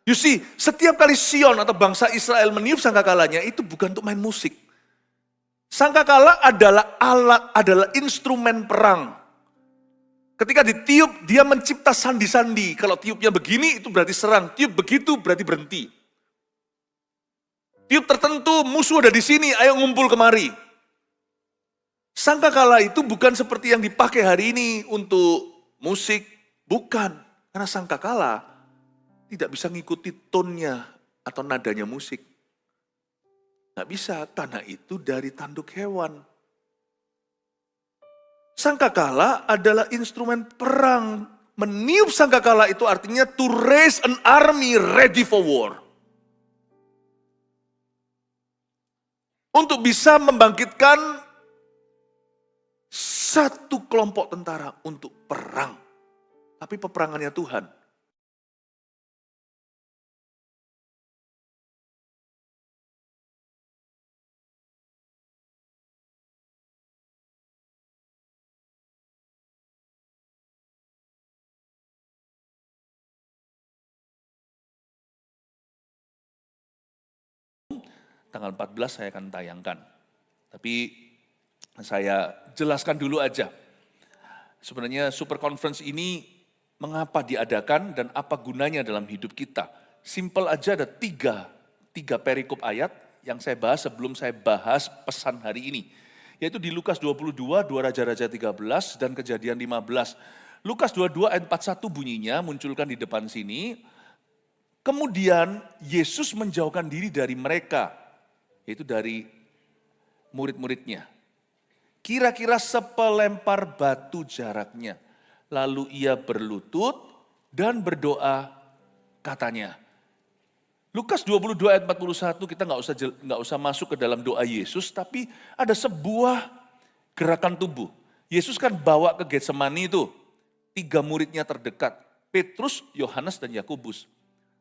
You see, setiap kali Sion atau bangsa Israel meniup sangkakalanya, itu bukan untuk main musik. Sangkakala adalah alat, adalah instrumen perang. Ketika ditiup, dia mencipta sandi-sandi. Kalau tiupnya begini, itu berarti serang. Tiup begitu, berarti berhenti. Tiup tertentu, musuh ada di sini, ayo ngumpul kemari. Sangkakala itu bukan seperti yang dipakai hari ini untuk musik. Bukan. Karena sangkakala tidak bisa ngikuti tonnya atau nadanya musik. Nggak bisa, karena itu dari tanduk hewan. Sangkakala adalah instrumen perang. Meniup sangkakala itu artinya to raise an army ready for war. Untuk bisa membangkitkan satu kelompok tentara untuk perang. Tapi peperangannya Tuhan. Tanggal 14 saya akan tayangkan. Tapi saya jelaskan dulu aja. Sebenarnya Super Conference ini mengapa diadakan dan apa gunanya dalam hidup kita. Simple aja, ada tiga perikop ayat yang saya bahas sebelum saya bahas pesan hari ini. Yaitu di Lukas 22, 2 Raja-Raja 13, dan Kejadian 15. Lukas 22 ayat 41 bunyinya, munculkan di depan sini. Kemudian Yesus menjauhkan diri dari mereka, yaitu dari murid-muridnya. Kira-kira sepelempar batu jaraknya. Lalu ia berlutut dan berdoa, katanya. Lukas 22 ayat 41, kita nggak usah masuk ke dalam doa Yesus, tapi ada sebuah gerakan tubuh. Yesus kan bawa ke Getsemani itu, 3 muridnya terdekat, Petrus, Yohanes, dan Yakobus.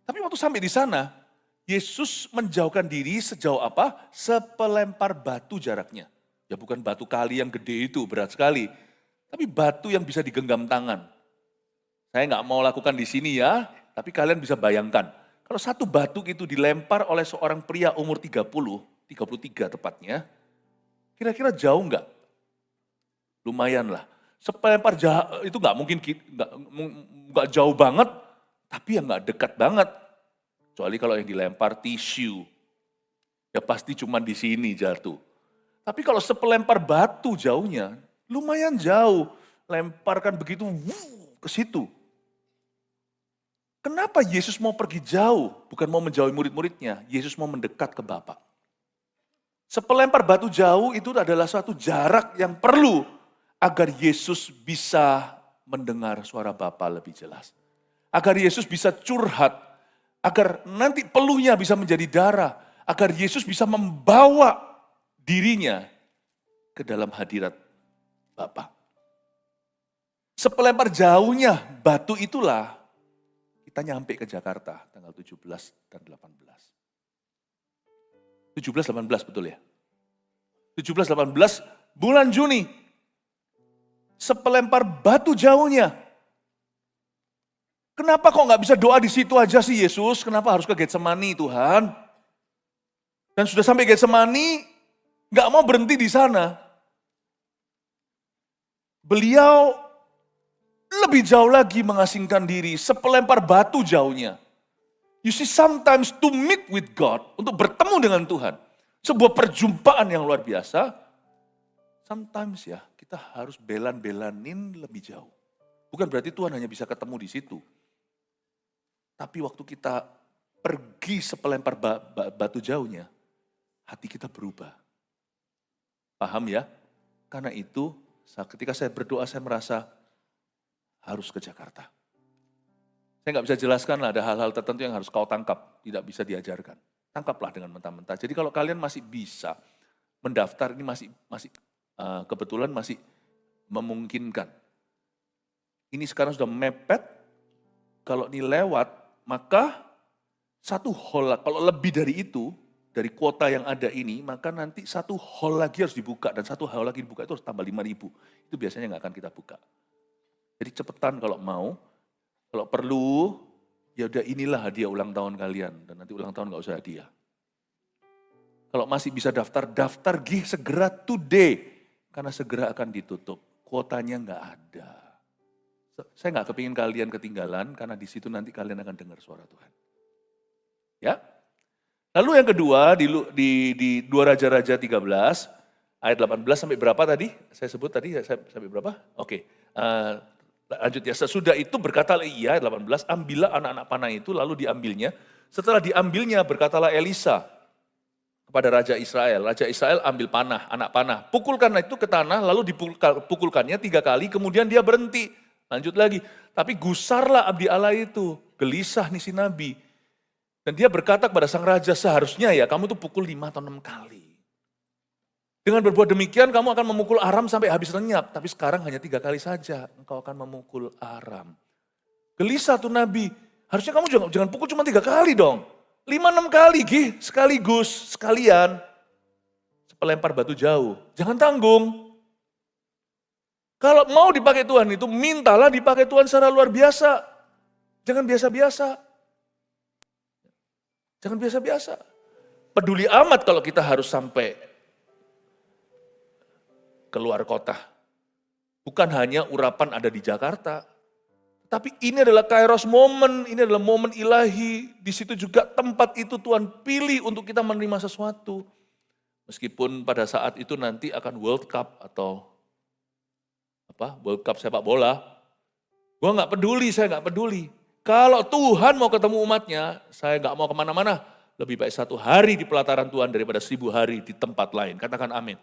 Tapi waktu sampai di sana, Yesus menjauhkan diri sejauh apa? Sepelempar batu jaraknya. Ya bukan batu kali yang gede itu, berat sekali. Tapi batu yang bisa digenggam tangan. Saya nggak mau lakukan di sini ya, tapi kalian bisa bayangkan. Kalau satu batu itu dilempar oleh seorang pria umur 30, 33 tepatnya, kira-kira jauh nggak? Lumayan lah. Sepelempar itu nggak mungkin, nggak jauh banget, tapi yang nggak dekat banget. Kecuali kalau yang dilempar tisu, ya pasti cuma di sini jatuh. Tapi kalau sepelempar batu jauhnya, lumayan jauh. Lemparkan begitu, ke situ. Kenapa Yesus mau pergi jauh? Bukan mau menjauhi murid-muridnya, Yesus mau mendekat ke Bapa. Sepelempar batu jauh itu adalah suatu jarak yang perlu agar Yesus bisa mendengar suara Bapa lebih jelas. Agar Yesus bisa curhat, agar nanti peluhnya bisa menjadi darah, agar Yesus bisa membawa dirinya ke dalam hadirat Bapa. Sepelempar jauhnya batu itulah kita nyampe ke Jakarta tanggal 17 dan 18. 17-18 betul ya? 17-18 bulan Juni. Sepelempar batu jauhnya. Kenapa kok nggak bisa doa di situ aja sih Yesus? Kenapa harus ke Getsemani Tuhan? Dan sudah sampai Getsemani, nggak mau berhenti di sana. Beliau lebih jauh lagi mengasingkan diri, sepelempar batu jauhnya. You see, sometimes to meet with God, untuk bertemu dengan Tuhan, sebuah perjumpaan yang luar biasa, sometimes ya kita harus belan-belanin lebih jauh. Bukan berarti Tuhan hanya bisa ketemu di situ. Tapi waktu kita pergi sepelempar batu jauhnya, hati kita berubah. Paham ya? Karena itu ketika saya berdoa saya merasa harus ke Jakarta. Saya nggak bisa jelaskan lah, ada hal-hal tertentu yang harus kau tangkap, tidak bisa diajarkan. Tangkaplah dengan mentah-mentah. Jadi kalau kalian masih bisa mendaftar, ini masih kebetulan masih memungkinkan. Ini sekarang sudah mepet, kalau ini lewat, maka satu hall, kalau lebih dari itu, dari kuota yang ada ini, maka nanti satu hall lagi harus dibuka, dan satu hall lagi dibuka itu harus tambah 5.000. Itu biasanya nggak akan kita buka. Jadi cepetan kalau mau, kalau perlu, ya udah inilah hadiah ulang tahun kalian. Dan nanti ulang tahun gak usah hadiah. Kalau masih bisa daftar, daftar segera today. Karena segera akan ditutup. Kuotanya gak ada. Saya gak kepingin kalian ketinggalan, karena di situ nanti kalian akan dengar suara Tuhan. Ya. Lalu yang kedua, di 2 Raja-Raja 13, ayat 18 sampai berapa tadi? Saya sebut tadi, sampai berapa? Oke. Lanjut ya, sesudah itu berkatalah ia, 18, ambillah anak-anak panah itu, lalu diambilnya. Setelah diambilnya, berkatalah Elisa kepada Raja Israel. Raja Israel ambil panah, anak panah. Pukulkanlah itu ke tanah, lalu dipukulkannya 3 kali, kemudian dia berhenti. Lanjut lagi, tapi gusarlah abdi Allah itu, gelisah nih si nabi. Dan dia berkata kepada sang raja, seharusnya ya kamu tuh pukul 5 atau 6 kali. Dengan berbuat demikian kamu akan memukul Aram sampai habis lenyap. Tapi sekarang hanya 3 kali saja engkau akan memukul Aram. Gelisah tuh nabi. Harusnya kamu jangan pukul cuma 3 kali dong. 5-6 kali sekaligus, sekalian. Pelempar batu jauh. Jangan tanggung. Kalau mau dipakai Tuhan itu, mintalah dipakai Tuhan secara luar biasa. Jangan biasa-biasa. Jangan biasa-biasa. Peduli amat kalau kita harus sampai keluar kota. Bukan hanya urapan ada di Jakarta. Tapi ini adalah kairos momen, ini adalah momen ilahi. Di situ juga tempat itu Tuhan pilih untuk kita menerima sesuatu. Meskipun pada saat itu nanti akan World Cup atau World Cup sepak bola. Saya nggak peduli. Kalau Tuhan mau ketemu umatnya, saya nggak mau kemana-mana. Lebih baik 1 hari di pelataran Tuhan daripada 1000 hari di tempat lain. Katakan amin.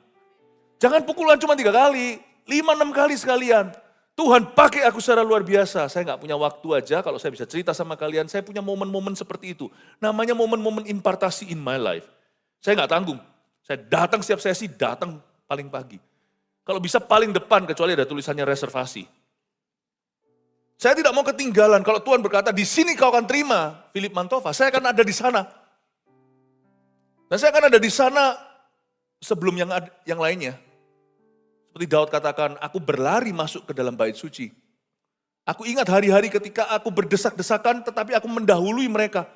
Jangan pukulan cuma 3 kali, 5-6 kali sekalian. Tuhan pakai aku secara luar biasa. Saya nggak punya waktu aja kalau saya bisa cerita sama kalian. Saya punya momen-momen seperti itu. Namanya momen-momen impartasi in my life. Saya nggak tanggung. Saya datang setiap sesi, datang paling pagi. Kalau bisa paling depan kecuali ada tulisannya reservasi. Saya tidak mau ketinggalan. Kalau Tuhan berkata, di sini kau akan terima Philip Mantova. Saya akan ada di sana. Dan saya akan ada di sana sebelum yang lainnya. Seperti Daud katakan, aku berlari masuk ke dalam bait suci. Aku ingat hari-hari ketika aku berdesak-desakan, tetapi aku mendahului mereka.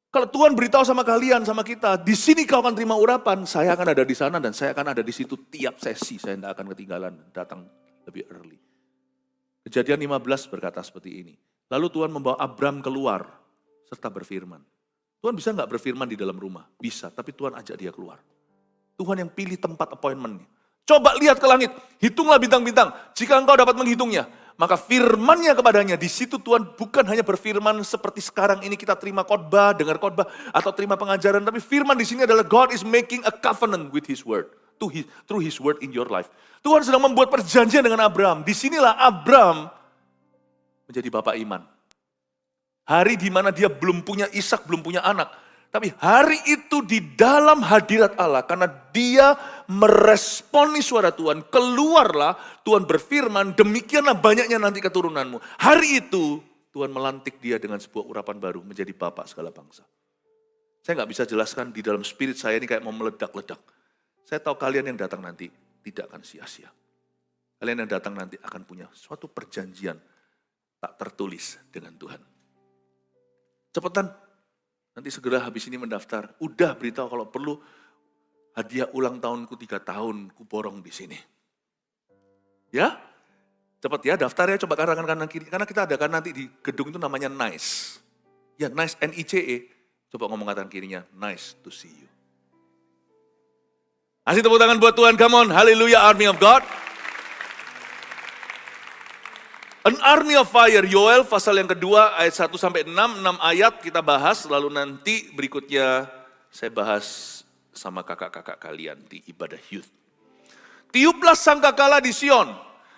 Kalau Tuhan beritahu sama kalian, sama kita, di sini kau akan terima urapan, saya akan ada di sana dan saya akan ada di situ tiap sesi. Saya tidak akan ketinggalan, datang lebih early. Kejadian 15 berkata seperti ini. Lalu Tuhan membawa Abram keluar serta berfirman. Tuhan bisa nggak berfirman di dalam rumah? Bisa, tapi Tuhan ajak dia keluar. Tuhan yang pilih tempat appointment-nya. Coba lihat ke langit, hitunglah bintang-bintang. Jika engkau dapat menghitungnya, maka firman-Nya kepadanya. Di situ Tuhan bukan hanya berfirman seperti sekarang ini kita terima khotbah, dengar khotbah, atau terima pengajaran. Tapi firman di sini adalah God is making a covenant with His word. Through His word in your life. Tuhan sedang membuat perjanjian dengan Abraham. Disinilah Abraham menjadi bapak iman. Hari di mana dia belum punya Ishak, belum punya anak. Tapi hari itu di dalam hadirat Allah, karena dia meresponi suara Tuhan, keluarlah Tuhan berfirman, demikianlah banyaknya nanti keturunanmu. Hari itu Tuhan melantik dia dengan sebuah urapan baru, menjadi bapak segala bangsa. Saya nggak bisa jelaskan di dalam spirit saya ini kayak mau meledak-ledak. Saya tahu kalian yang datang nanti tidak akan sia-sia. Kalian yang datang nanti akan punya suatu perjanjian tak tertulis dengan Tuhan. Cepetan, nanti segera habis ini mendaftar. Udah beritahu kalau perlu hadiah ulang tahunku 3 tahun, ku borong di sini. Ya, cepet ya daftar ya, coba kanan kiri. Karena kita adakan nanti di gedung itu namanya NICE. Ya NICE, N-I-C-E. Coba ngomong kanan kirinya, nice to see you. Kasih tepuk tangan buat Tuhan, come on, haleluya, army of God. An army of fire, Yoel pasal yang kedua ayat 1-6, 6 ayat kita bahas, lalu nanti berikutnya saya bahas sama kakak-kakak kalian di ibadah youth. Tiuplah sangkakala di Sion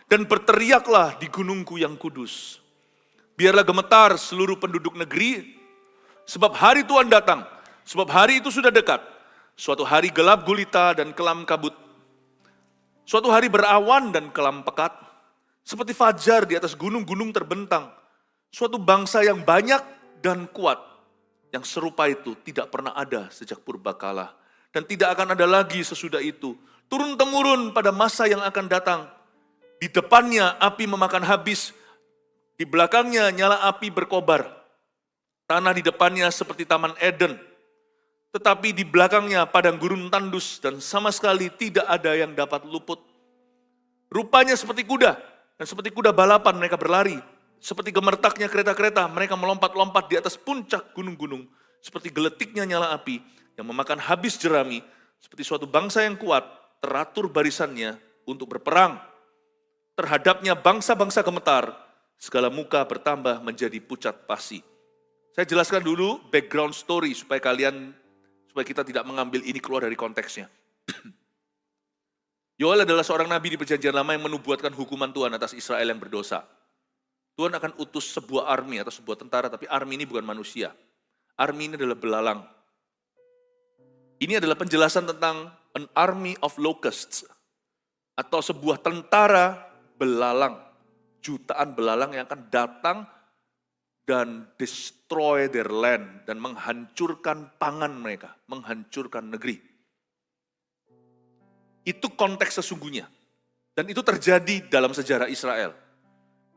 dan berteriaklah di gunungku yang kudus. Biarlah gemetar seluruh penduduk negeri, sebab hari Tuhan datang, sebab hari itu sudah dekat. Suatu hari gelap gulita dan kelam kabut. Suatu hari berawan dan kelam pekat. Seperti fajar di atas gunung-gunung terbentang. Suatu bangsa yang banyak dan kuat. Yang serupa itu tidak pernah ada sejak purbakala. Dan tidak akan ada lagi sesudah itu. Turun-temurun pada masa yang akan datang. Di depannya api memakan habis. Di belakangnya nyala api berkobar. Tanah di depannya seperti Taman Eden, tetapi di belakangnya padang gurun tandus dan sama sekali tidak ada yang dapat luput. Rupanya seperti kuda, dan seperti kuda balapan mereka berlari. Seperti gemertaknya kereta-kereta, mereka melompat-lompat di atas puncak gunung-gunung. Seperti geletiknya nyala api yang memakan habis jerami. Seperti suatu bangsa yang kuat, teratur barisannya untuk berperang. Terhadapnya bangsa-bangsa gemetar, segala muka bertambah menjadi pucat pasi. Saya jelaskan dulu background story supaya kita tidak mengambil ini keluar dari konteksnya. Yoel adalah seorang nabi di perjanjian lama yang menubuatkan hukuman Tuhan atas Israel yang berdosa. Tuhan akan utus sebuah army atau sebuah tentara, tapi army ini bukan manusia. Army ini adalah belalang. Ini adalah penjelasan tentang an army of locusts, atau sebuah tentara belalang, jutaan belalang yang akan datang dan destroy their land, dan menghancurkan pangan mereka, menghancurkan negeri. Itu konteks sesungguhnya. Dan itu terjadi dalam sejarah Israel.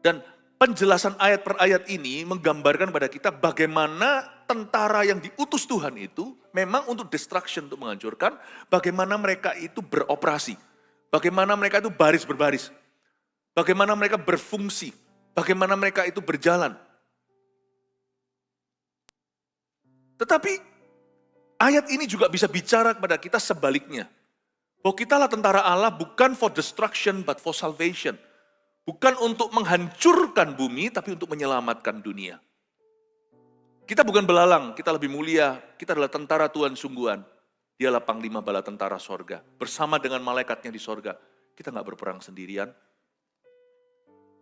Dan penjelasan ayat per ayat ini menggambarkan pada kita bagaimana tentara yang diutus Tuhan itu memang untuk destruction, untuk menghancurkan, bagaimana mereka itu beroperasi, bagaimana mereka itu baris berbaris, bagaimana mereka berfungsi, bagaimana mereka itu berjalan. Tetapi ayat ini juga bisa bicara kepada kita sebaliknya. Bahwa kitalah tentara Allah bukan for destruction but for salvation. Bukan untuk menghancurkan bumi tapi untuk menyelamatkan dunia. Kita bukan belalang, kita lebih mulia. Kita adalah tentara Tuhan sungguhan. Dialah panglima bala tentara sorga. Bersama dengan malaikatnya di sorga. Kita gak berperang sendirian.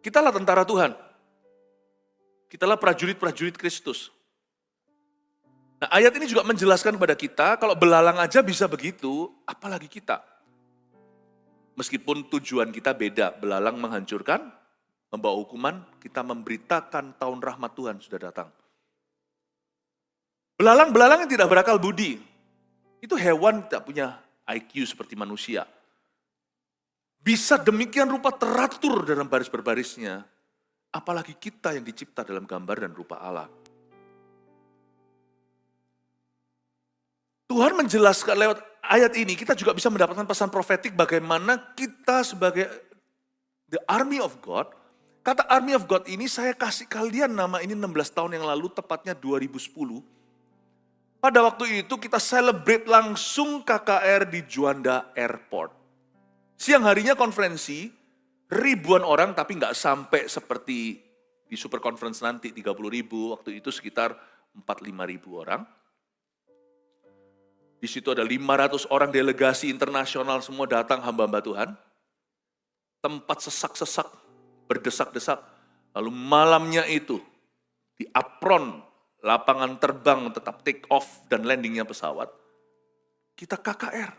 Kitalah tentara Tuhan. Kitalah prajurit-prajurit Kristus. Nah, ayat ini juga menjelaskan kepada kita, kalau belalang aja bisa begitu, apalagi kita. Meskipun tujuan kita beda, belalang menghancurkan, membawa hukuman, kita memberitakan tahun rahmat Tuhan sudah datang. Belalang-belalang yang tidak berakal budi, itu hewan tidak punya IQ seperti manusia. Bisa demikian rupa teratur dalam baris berbarisnya, apalagi kita yang dicipta dalam gambar dan rupa Allah. Tuhan menjelaskan lewat ayat ini, kita juga bisa mendapatkan pesan profetik bagaimana kita sebagai the army of God. Kata army of God ini saya kasih kalian nama ini 16 tahun yang lalu, tepatnya 2010. Pada waktu itu kita celebrate langsung KKR di Juanda Airport. Siang harinya konferensi, ribuan orang tapi nggak sampai seperti di super conference nanti 30.000, waktu itu sekitar 45.000 orang. Di situ ada 500 orang delegasi internasional semua datang hamba-hamba Tuhan. Tempat sesak-sesak, berdesak-desak. Lalu malamnya itu di apron lapangan terbang tetap take off dan landingnya pesawat. Kita KKR.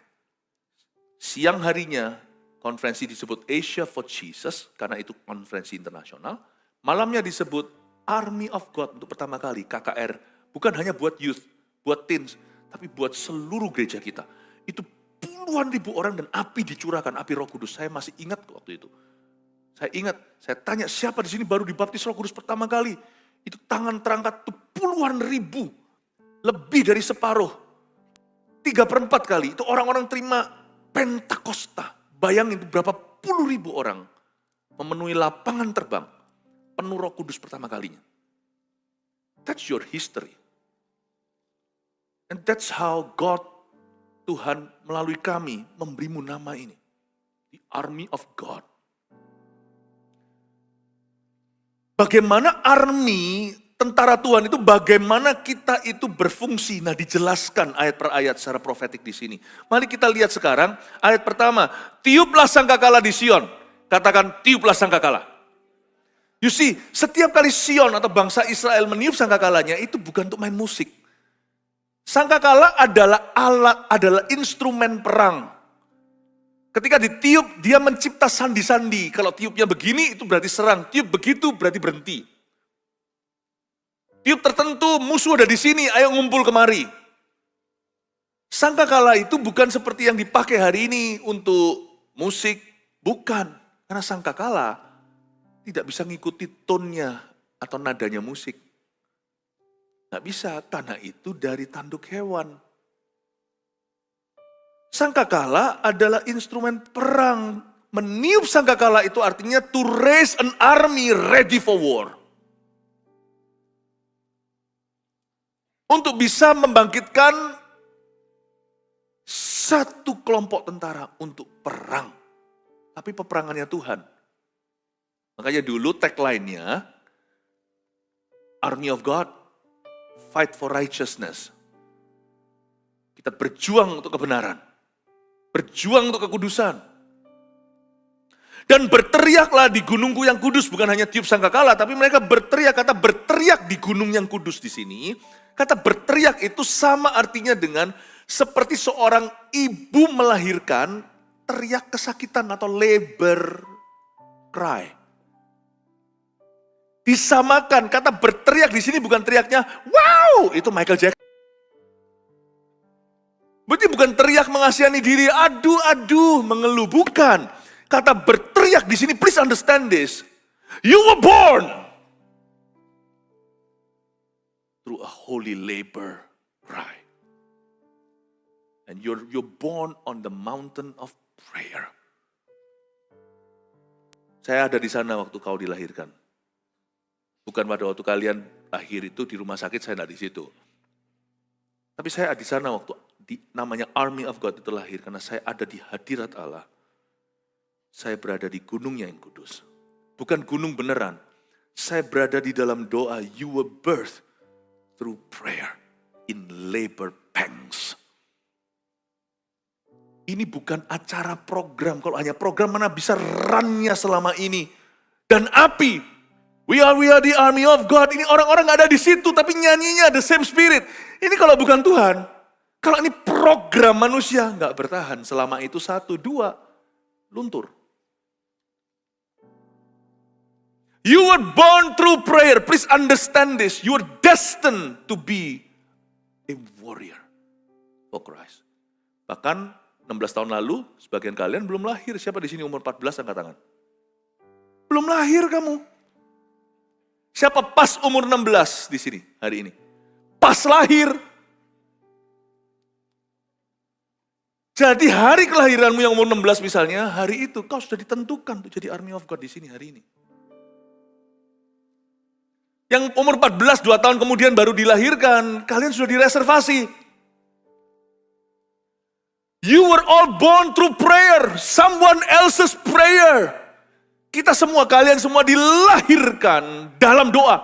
Siang harinya konferensi disebut Asia for Jesus karena itu konferensi internasional. Malamnya disebut Army of God untuk pertama kali KKR. Bukan hanya buat youth, buat teens, tapi buat seluruh gereja kita. Itu puluhan ribu orang dan api dicurahkan, api Roh Kudus. Saya masih ingat waktu itu. Saya ingat, saya tanya siapa di sini baru dibaptis Roh Kudus pertama kali. Itu tangan terangkat tuh puluhan ribu. Lebih dari separuh. 3/4 kali. Itu orang-orang terima Pentakosta. Bayangin itu berapa puluh ribu orang. Memenuhi lapangan terbang. Penuh Roh Kudus pertama kalinya. That's your history. And that's how God, Tuhan melalui kami memberimu nama ini. The Army of God. Bagaimana army, tentara Tuhan itu, bagaimana kita itu berfungsi. Nah, dijelaskan ayat per ayat secara profetik di sini. Mari kita lihat sekarang ayat pertama. Tiuplah sangkakala di Sion. Katakan tiuplah sangkakala. You see, setiap kali Sion atau bangsa Israel meniup sangkakalanya itu bukan untuk main musik. Sangkakala adalah alat, adalah instrumen perang. Ketika ditiup, dia mencipta sandi-sandi. Kalau tiupnya begini, itu berarti serang. Tiup begitu, berarti berhenti. Tiup tertentu, musuh ada di sini, ayo ngumpul kemari. Sangkakala itu bukan seperti yang dipakai hari ini untuk musik. Bukan. Karena sangkakala tidak bisa ngikuti tonnya atau nadanya musik. Nggak bisa, tanah itu dari tanduk hewan. Sangkakala adalah instrumen perang. Meniup sangkakala itu artinya to raise an army ready for war. Untuk bisa membangkitkan satu kelompok tentara untuk perang. Tapi peperangannya Tuhan. Makanya dulu tagline-nya, Army of God, fight for righteousness. Kita berjuang untuk kebenaran. Berjuang untuk kekudusan. Dan berteriaklah di gunungku yang kudus, bukan hanya tiup sangkakala, tapi mereka berteriak, kata berteriak di gunung yang kudus di sini. Kata berteriak itu sama artinya dengan seperti seorang ibu melahirkan, teriak kesakitan atau labor cry. Disamakan, kata berteriak di sini bukan teriaknya, wow, itu Michael Jackson. Berarti bukan teriak mengasihani diri, aduh, mengeluh, bukan. Kata berteriak di sini, please understand this. You were born through a holy labor cry. And you're born on the mountain of prayer. Saya ada di sana waktu kau dilahirkan. Bukan pada waktu kalian lahir itu di rumah sakit, saya tidak di situ. Tapi saya ada di sana waktu namanya Army of God itu lahir. Karena saya ada di hadirat Allah. Saya berada di gunungnya yang kudus. Bukan gunung beneran. Saya berada di dalam doa. You were birthed through prayer in labor pangs. Ini bukan acara program. Kalau hanya program mana bisa run-nya selama ini. Dan api. We are the army of God. Ini orang-orang gak ada di situ. Tapi nyanyinya the same spirit. Ini kalau bukan Tuhan. Kalau ini program manusia. Gak bertahan. Selama itu 1, 2. Luntur. You were born through prayer. Please understand this. You are destined to be a warrior for Christ. Bahkan 16 tahun lalu, sebagian kalian belum lahir. Siapa di sini umur 14 angkat tangan? Belum lahir kamu. Siapa pas umur 16 di sini hari ini? Pas lahir. Jadi hari kelahiranmu yang umur 16 misalnya, hari itu kau sudah ditentukan untuk jadi Army of God di sini hari ini. Yang umur 14, 2 tahun kemudian baru dilahirkan, kalian sudah direservasi. You were all born through prayer, someone else's prayer. Kita semua, kalian semua dilahirkan dalam doa.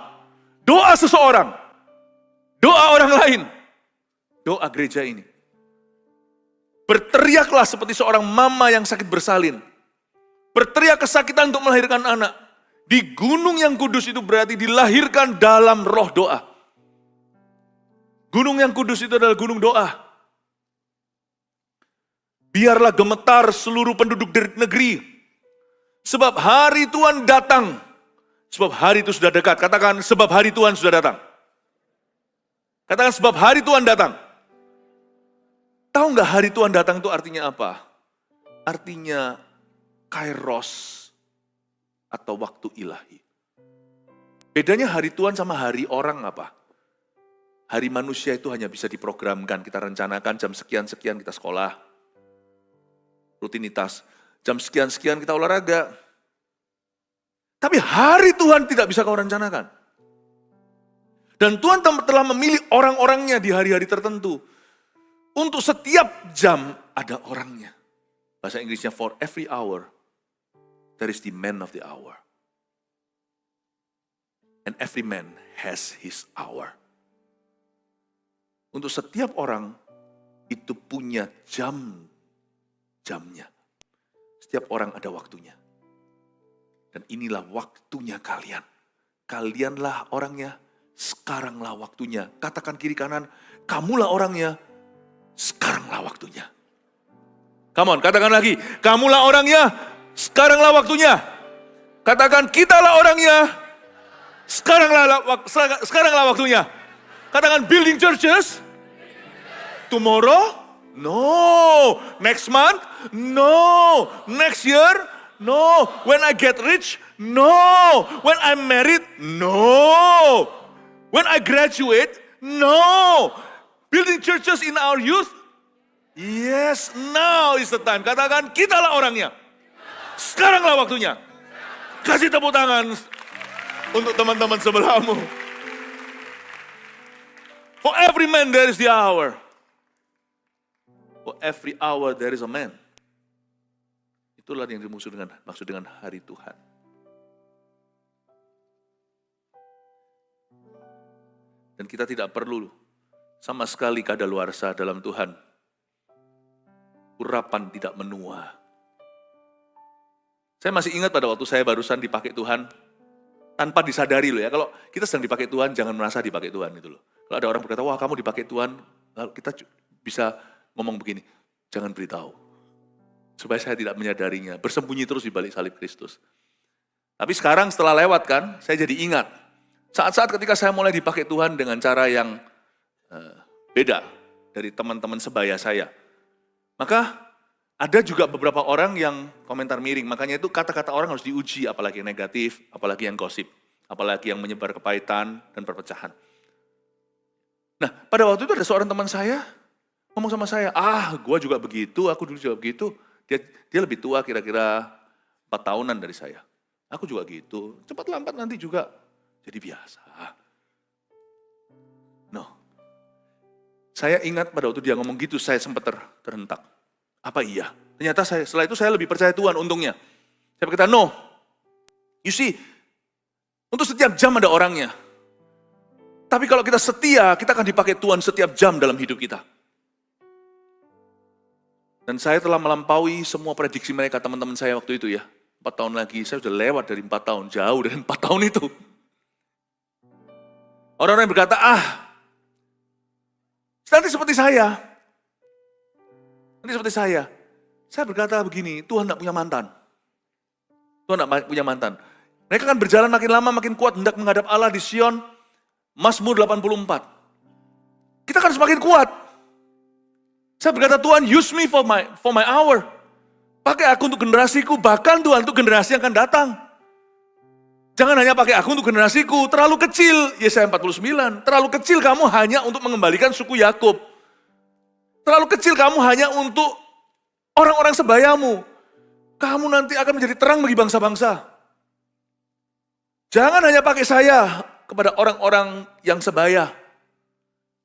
Doa seseorang, doa orang lain, doa gereja ini. Berteriaklah seperti seorang mama yang sakit bersalin. Berteriak kesakitan untuk melahirkan anak. Di gunung yang kudus itu berarti dilahirkan dalam roh doa. Gunung yang kudus itu adalah gunung doa. Biarlah gemetar seluruh penduduk negeri. Sebab hari Tuhan datang. Sebab hari itu sudah dekat. Katakan sebab hari Tuhan sudah datang. Katakan sebab hari Tuhan datang. Tahu nggak hari Tuhan datang itu artinya apa? Artinya kairos. Atau waktu ilahi. Bedanya hari Tuhan sama hari orang apa? Hari manusia itu hanya bisa diprogramkan, kita rencanakan jam sekian-sekian kita sekolah, rutinitas, jam sekian-sekian kita olahraga. Tapi hari Tuhan tidak bisa kau rencanakan. Dan Tuhan telah memilih orang-orangnya di hari-hari tertentu. Untuk setiap jam ada orangnya. Bahasa Inggrisnya for every hour. There is the man of the hour. And every man has his hour. Untuk setiap orang itu punya jamnya. Setiap orang ada waktunya. Dan inilah waktunya kalian. Kalianlah orangnya, sekaranglah waktunya. Katakan kiri kanan, kamulah orangnya, sekaranglah waktunya. Come on, katakan lagi, kamulah orangnya, sekaranglah waktunya. Katakan kitalah orangnya. Sekaranglah waktunya. Katakan building churches. Tomorrow? No. Next month? No. Next year? No. When I get rich? No. When I'm married? No. When I graduate? No. Building churches in our youth? Yes, now is the time. Katakan, kitalah orangnya. Sekaranglah waktunya. Kasih tepuk tangan untuk teman-teman sebelahmu. For every man there is the hour. For every hour there is a man. Itulah yang dimaksud dengan hari Tuhan. Dan kita tidak perlu sama sekali kadaluarsa dalam Tuhan. Urapan tidak menua. Saya masih ingat pada waktu saya barusan dipakai Tuhan, tanpa disadari loh ya. Kalau kita sedang dipakai Tuhan, jangan merasa dipakai Tuhan itu loh. Kalau ada orang berkata, wah kamu dipakai Tuhan, lalu kita bisa ngomong begini, jangan beritahu. Supaya saya tidak menyadarinya, bersembunyi terus di balik salib Kristus. Tapi sekarang setelah lewat kan, saya jadi ingat. Saat-saat ketika saya mulai dipakai Tuhan dengan cara yang beda dari teman-teman sebaya saya. Maka ada juga beberapa orang yang komentar miring. Makanya itu kata-kata orang harus diuji, apalagi yang negatif, apalagi yang gosip, apalagi yang menyebar kepahitan dan perpecahan. Nah, pada waktu itu ada seorang teman saya ngomong sama saya, gue juga begitu, aku dulu juga begitu. Dia lebih tua kira-kira 4 tahunan dari saya. Aku juga gitu, cepat lambat nanti juga jadi biasa. No. Saya ingat pada waktu dia ngomong gitu, saya sempat terhentak. Apa iya? Ternyata setelah itu saya lebih percaya Tuhan untungnya. Saya berkata, no. You see, untuk setiap jam ada orangnya. Tapi kalau kita setia, kita akan dipakai Tuhan setiap jam dalam hidup kita. Dan saya telah melampaui semua prediksi mereka, teman-teman saya waktu itu ya. 4 tahun lagi, saya sudah lewat dari 4 tahun, jauh dari 4 tahun itu. Orang-orang yang berkata, nanti seperti saya. Nanti seperti saya. Saya berkata begini, Tuhan tidak punya mantan. Tuhan tidak punya mantan. Mereka akan berjalan makin lama, makin kuat, hendak menghadap Allah di Sion, Mazmur 84. Kita akan semakin kuat. Saya berkata, Tuhan use me for my hour. Pakai aku untuk generasiku, bahkan Tuhan untuk generasi yang akan datang. Jangan hanya pakai aku untuk generasiku, terlalu kecil, Yesaya 49. Terlalu kecil kamu hanya untuk mengembalikan suku Yakub. Terlalu kecil kamu hanya untuk orang-orang sebayamu. Kamu nanti akan menjadi terang bagi bangsa-bangsa. Jangan hanya pakai saya kepada orang-orang yang sebaya.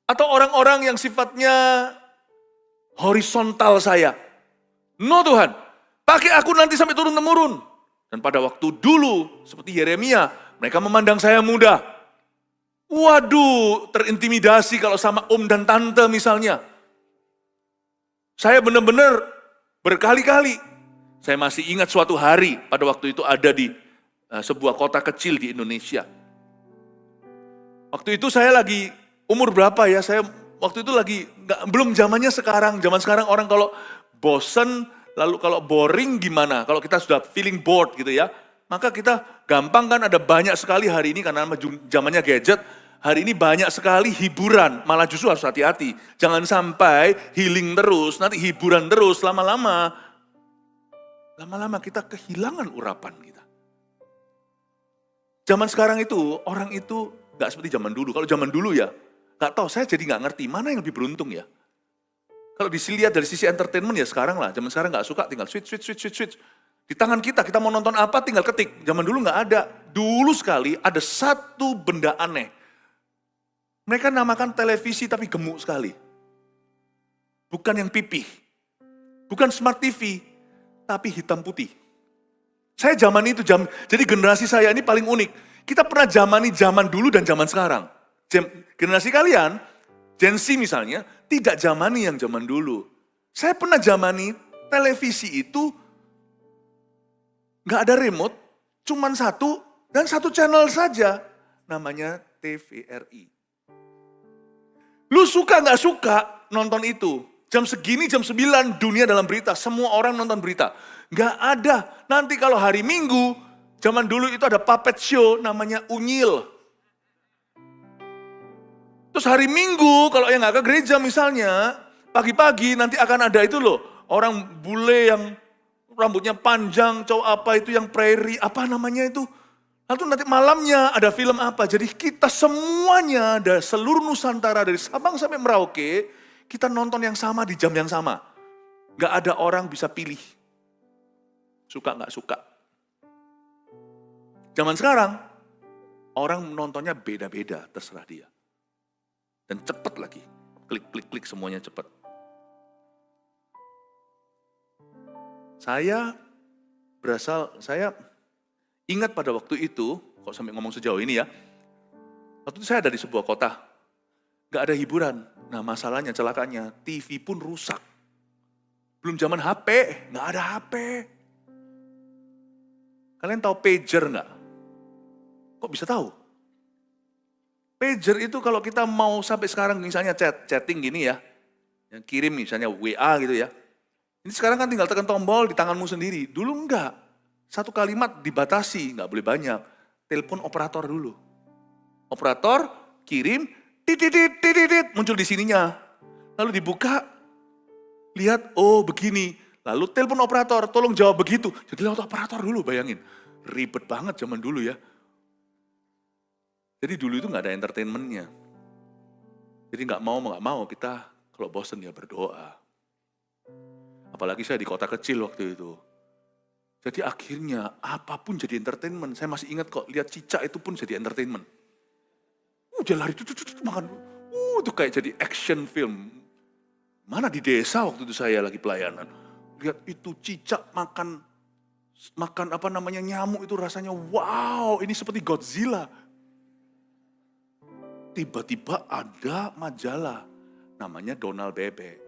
Atau orang-orang yang sifatnya horizontal saya. No Tuhan. Pakai aku nanti sampai turun-temurun. Dan pada waktu dulu, seperti Yeremia, mereka memandang saya muda. Waduh, terintimidasi kalau sama om dan tante misalnya. Saya benar-benar berkali-kali. Saya masih ingat suatu hari, pada waktu itu ada di sebuah kota kecil di Indonesia. Waktu itu saya lagi, umur berapa ya, saya waktu itu lagi, belum zamannya sekarang. Zaman sekarang orang kalau bosen, lalu kalau boring gimana? Kalau kita sudah feeling bored gitu ya, maka kita gampang kan ada banyak sekali hari ini karena zamannya gadget, hari ini banyak sekali hiburan, malah justru harus hati-hati. Jangan sampai healing terus, nanti hiburan terus, lama-lama kita kehilangan urapan kita. Zaman sekarang itu, orang itu gak seperti zaman dulu. Kalau zaman dulu ya, gak tahu, saya jadi gak ngerti mana yang lebih beruntung ya. Kalau dilihat dari sisi entertainment ya sekarang lah, zaman sekarang gak suka tinggal switch. Di tangan kita mau nonton apa tinggal ketik. Zaman dulu gak ada. Dulu sekali ada satu benda aneh. Mereka namakan televisi tapi gemuk sekali. Bukan yang pipih. Bukan smart TV, tapi hitam putih. Saya zaman itu, jadi generasi saya ini paling unik. Kita pernah zamani zaman dulu dan zaman sekarang. Generasi kalian, Gen Z misalnya, tidak zamani yang zaman dulu. Saya pernah zamani televisi itu gak ada remote, cuman satu dan satu channel saja. Namanya TVRI. Lu suka gak suka nonton itu? Jam segini, jam 9, dunia dalam berita. Semua orang nonton berita. Gak ada. Nanti kalau hari Minggu, zaman dulu itu ada puppet show namanya Unyil. Terus hari Minggu, kalau yang gak ke gereja misalnya, pagi-pagi nanti akan ada itu loh. Orang bule yang rambutnya panjang, cowok apa itu yang prairie, apa namanya itu? Lalu nanti malamnya ada film apa. Jadi kita semuanya, dari seluruh Nusantara, dari Sabang sampai Merauke, kita nonton yang sama di jam yang sama. Gak ada orang bisa pilih. Suka gak suka. Zaman sekarang, orang nontonnya beda-beda, terserah dia. Dan cepat lagi. Klik semuanya cepat. Saya ingat pada waktu itu, kok sampai ngomong sejauh ini ya, waktu itu saya ada di sebuah kota, gak ada hiburan. Nah masalahnya, celakanya, TV pun rusak. Belum zaman HP, gak ada HP. Kalian tahu pager gak? Kok bisa tahu? Pager itu kalau kita mau sampai sekarang misalnya chatting gini ya, yang kirim misalnya WA gitu ya, ini sekarang kan tinggal tekan tombol di tanganmu sendiri. Dulu enggak. Satu kalimat dibatasi, enggak boleh banyak. Telepon operator dulu. Operator kirim, titit, muncul di sininya. Lalu dibuka, lihat, oh begini. Lalu telepon operator, tolong jawab begitu. Jadi lewat operator dulu, bayangin. Ribet banget zaman dulu ya. Jadi dulu itu enggak ada entertainmentnya. Jadi enggak mau kita kalau bosen ya berdoa. Apalagi saya di kota kecil waktu itu. Jadi akhirnya apapun jadi entertainment. Saya masih ingat kok, lihat cicak itu pun jadi entertainment. Dia lari, makan. Itu kayak jadi action film. Mana di desa waktu itu saya lagi pelayanan. Lihat itu cicak makan nyamuk itu rasanya wow, ini seperti Godzilla. Tiba-tiba ada majalah, namanya Donald Bebek.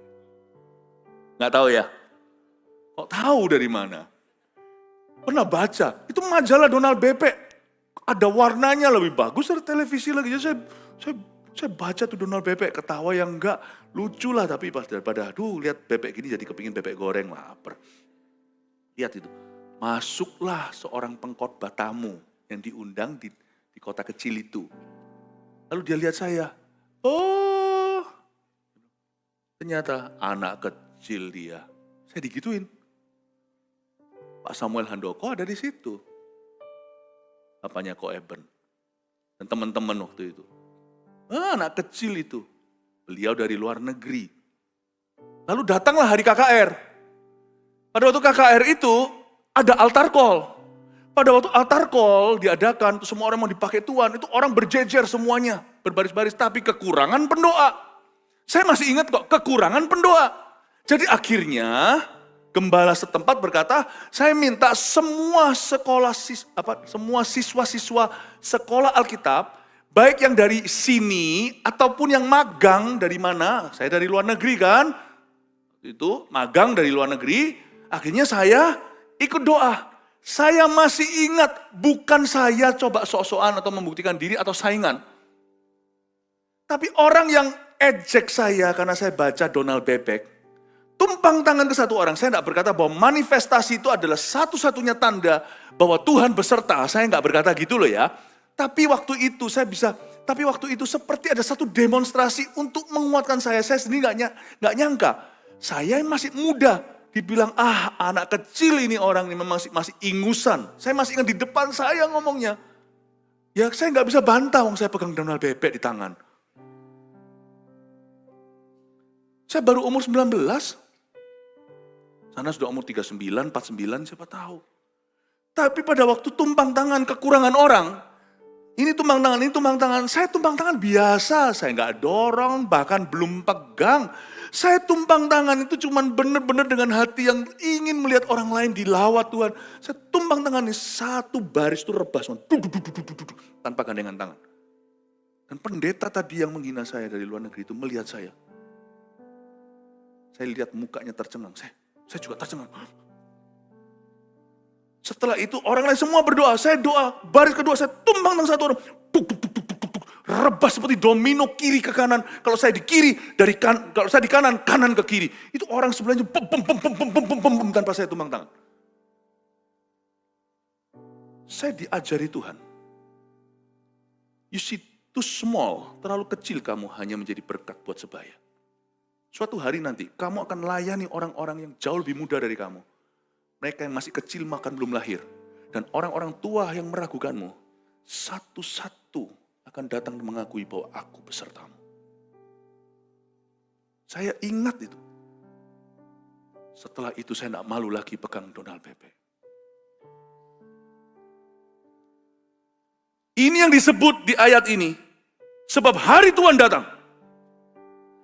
Nggak tahu ya? Kok tahu dari mana? Pernah baca, itu majalah Donald Bebek. Ada warnanya lebih bagus dari televisi lagi. Jadi saya baca tuh Donald Bebek, ketawa yang enggak, lucu lah. Tapi pas daripada, lihat bebek gini jadi kepingin bebek goreng, lapar. Lihat itu, masuklah seorang pengkhotbah tamu yang diundang di kota kecil itu. Lalu dia lihat saya, oh ternyata anak kecil dia. Saya digituin. Pak Samuel Handoko ada di situ. Bapaknya Ko Eben. Dan teman-teman waktu itu. Anak kecil itu. Beliau dari luar negeri. Lalu datanglah hari KKR. Pada waktu KKR itu ada altar call. Pada waktu altar call diadakan, semua orang mau dipakai Tuhan, itu orang berjejer semuanya. Berbaris-baris, tapi kekurangan pendoa. Saya masih ingat kok, kekurangan pendoa. Jadi akhirnya gembala setempat berkata, saya minta semua siswa-siswa sekolah Alkitab, baik yang dari sini ataupun yang magang dari mana, saya dari luar negeri kan, itu magang dari luar negeri, akhirnya saya ikut doa. Saya masih ingat, bukan saya coba sok-sokan atau membuktikan diri atau saingan. Tapi orang yang ejek saya karena saya baca Donald Bebek, tumpang tangan ke satu orang. Saya tidak berkata bahwa manifestasi itu adalah satu-satunya tanda bahwa Tuhan beserta. Saya nggak berkata gitu loh ya. Tapi waktu itu seperti ada satu demonstrasi untuk menguatkan saya. Saya sendiri nggak nyangka. Saya masih muda. Dibilang, anak kecil ini orang ini masih ingusan. Saya masih ingat di depan saya ngomongnya. Ya saya nggak bisa bantah, saya pegang Donald Bebek di tangan. Saya baru umur 19. Sana sudah umur 39, 49, siapa tahu. Tapi pada waktu tumpang tangan kekurangan orang, ini tumpang tangan, saya tumpang tangan biasa, saya nggak dorong, bahkan belum pegang. Saya tumpang tangan itu cuman benar-benar dengan hati yang ingin melihat orang lain dilawat Tuhan. Saya tumpang tangan ini satu baris itu rebas, tanpa gandengan tangan. Dan pendeta tadi yang menghina saya dari luar negeri itu melihat saya. Saya lihat mukanya tercengang, saya juga tercengang. Setelah itu orang lain semua berdoa, saya doa, baris kedua saya tumpang tangan satu orang. Rebas seperti domino kiri ke kanan. Kalau saya di kiri, kalau saya di kanan, kanan ke kiri. Itu orang sebelahnya tanpa saya tumpang tangan. Saya diajari Tuhan. You see too small, terlalu kecil kamu hanya menjadi berkat buat sebaya. Suatu hari nanti kamu akan layani orang-orang yang jauh lebih muda dari kamu. Mereka yang masih kecil makan belum lahir. Dan orang-orang tua yang meragukanmu. satu-satu akan datang dan mengakui bahwa aku besertamu. Saya ingat itu. Setelah itu saya tidak malu lagi pegang Donald Pepe. Ini yang disebut di ayat ini. Sebab hari Tuhan datang.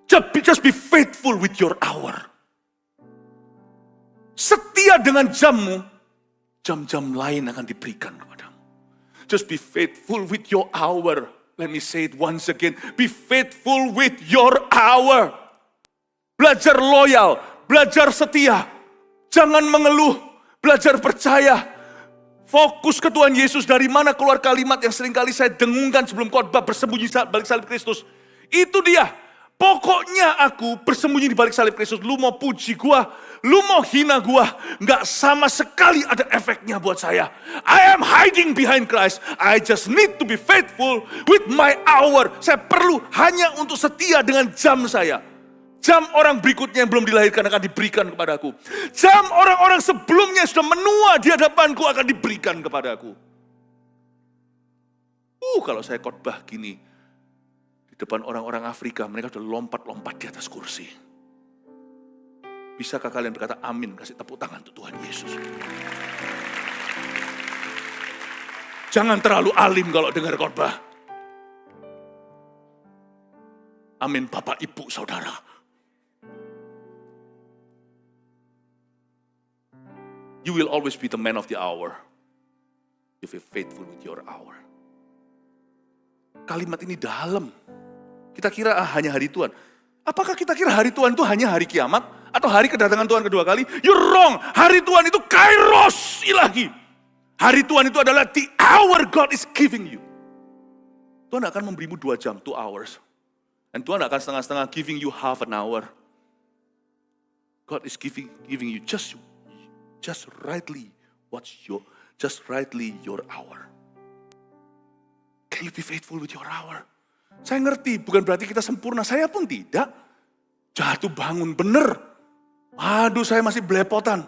Just be faithful with your hour. Setia dengan jammu, jam-jam lain akan diberikan kepadamu. Just be faithful with your hour. Let me say it once again. Be faithful with your hour. Belajar loyal, belajar setia. Jangan mengeluh, belajar percaya. Fokus ke Tuhan Yesus. Dari mana keluar kalimat yang seringkali saya dengungkan sebelum khotbah, bersembunyi balik salib Kristus. Itu dia. Pokoknya aku bersembunyi di balik salib Kristus. Lu mau puji gua, lu mau hina gua, nggak sama sekali ada efeknya buat saya. I am hiding behind Christ. I just need to be faithful with my hour. Saya perlu hanya untuk setia dengan jam saya. Jam orang berikutnya yang belum dilahirkan akan diberikan kepadaku. Jam orang-orang sebelumnya yang sudah menua di hadapanku akan diberikan kepadaku. Kalau saya khotbah gini, di depan orang-orang Afrika, mereka sudah lompat-lompat di atas kursi. Bisakah kalian berkata amin, kasih tepuk tangan untuk Tuhan Yesus? Jangan terlalu alim kalau dengar khotbah. Amin Bapak, Ibu, Saudara. You will always be the man of the hour. You be faithful with your hour. Kalimat ini dalam. Kita kira hanya hari Tuhan. Apakah kita kira hari Tuhan itu hanya hari kiamat? Atau hari kedatangan Tuhan kedua kali? You're wrong. Hari Tuhan itu kairos ilahi. Hari Tuhan itu adalah the hour God is giving you. Tuhan akan memberimu 2 jam, 2 hours. Dan Tuhan akan setengah-setengah giving you half an hour. God is giving you just rightly your hour. Can you be faithful with your hour? Saya ngerti, bukan berarti kita sempurna. Saya pun tidak. Jatuh bangun bener. Aduh, saya masih belepotan.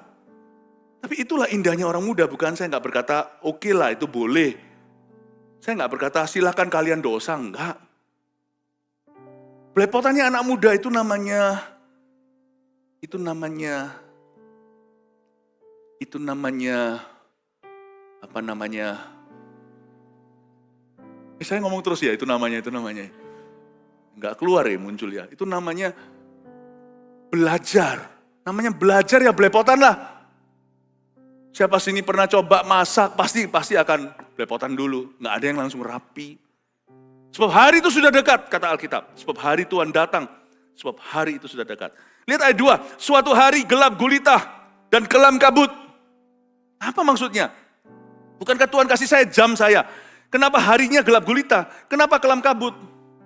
Tapi itulah indahnya orang muda, bukan? Saya nggak berkata, oke lah itu boleh. Saya nggak berkata, silakan kalian dosa, enggak. Belepotannya anak muda itu namanya apa namanya? Saya ngomong terus ya, itu namanya. Enggak keluar ya, muncul ya. Itu namanya belajar. Namanya belajar ya belepotan lah. Siapa sini pernah coba masak, pasti akan belepotan dulu. Enggak ada yang langsung rapi. Sebab hari itu sudah dekat, kata Alkitab. Sebab hari Tuhan datang. Sebab hari itu sudah dekat. Lihat ayat 2. Suatu hari gelap gulita dan kelam kabut. Apa maksudnya? Bukankah Tuhan kasih saya jam saya? Kenapa harinya gelap gulita? Kenapa kelam kabut?